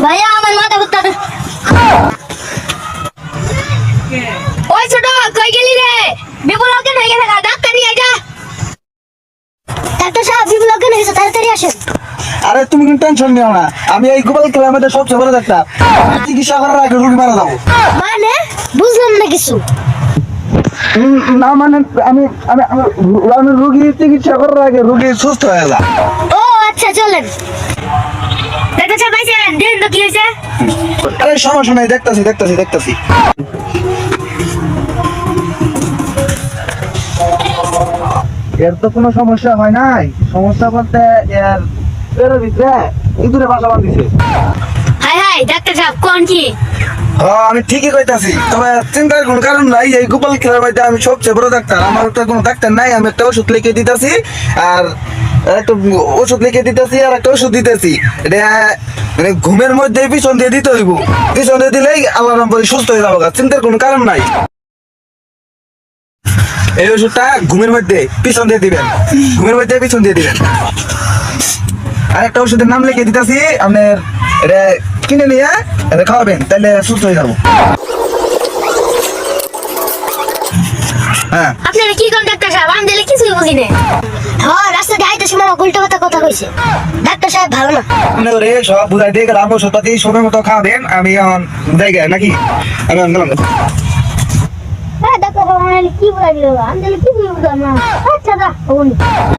ভাইয়া আমার মাথা ঘুরতে ওই ছোট কই গেলি রে বিপুল ওকে নিয়ে গেছে ডাক্তার নিয়ে যা ডাক্তার সাহেব বিপুল ওকে নিয়ে গেছে তাড়াতাড়ি আসেন আরে তুমি কিন্তু টেনশন নিও না, আমি এই গোপাল খেলার মধ্যে সবচেয়ে বড় ডাক্তার। চিকিৎসা করার আগে রোগী মারা যাবো। মানে বুঝলাম না কিছু। না মানে আমি আমি আমি রোগী চিকিৎসা করার আগে রোগী সুস্থ হয়ে যায়। ও আচ্ছা চলেন ডাক্তার সাহেব আইছেন দেন তো কি হয়েছে। আরে সমস্যা নাই, দেখতাছি। এর তো কোনো সমস্যা হয় নাই, সমস্যা বলতে এর এর ভিতরে ইঁদুরে বাসা বাঁধিছে। হাই ডাক্তার সাহেব কোন কি? আমি ঠিকই কইতাছি, তবে চিন্তার কোনো কারণ নাই। এই গোপাল খেলার মধ্যে আমি সবচেয়ে বড় ডাক্তার, আমার তো কোনো ডাক্তার নাই। আমি একটা ওষুধ লিখে দিতেছি আর একটা ওষুধ লিখে দিতেছি আর একটা ওষুধ দিতেছি। এটা মানে ঘুমের মধ্যে পিছন দিয়ে দিতে হইব, পিছন দিয়ে দিলেই আল্লাহ রাম করে সুস্থ হয়ে যাবো। চিন্তার কোনো কারণ নাই। এই ওষুধটা ঘুমের মধ্যে পিছন দিয়ে দিবেন, আর একটা ওষুধের নাম লিখে দিতেছি, আপনার এটা কিনে নিয়ে এটা খাওয়াবেন, তাহলে সুস্থ হয়ে যাবো। হ্যাঁ আপনারা কি কোন ডাক্তার সাহেব আমি দিলে কিছুই বুঝি না। হ্যাঁ রাস্তা দিয়ে আইতে সময় উল্টো কথা কইছে ডাক্তার সাহেব ভালো না। আপনাদের সব বুঝাই দিয়ে গেলাম, ওষুধপাতি সময় মতো খাওয়াবেন। আমি এখন বুঝাই গেলাম নাকি আমি গেলাম। হ্যাঁ ডাক্তার সাহেব কি বুঝাই দিল আমি দিলে কিছুই বুঝলাম না। আচ্ছা দা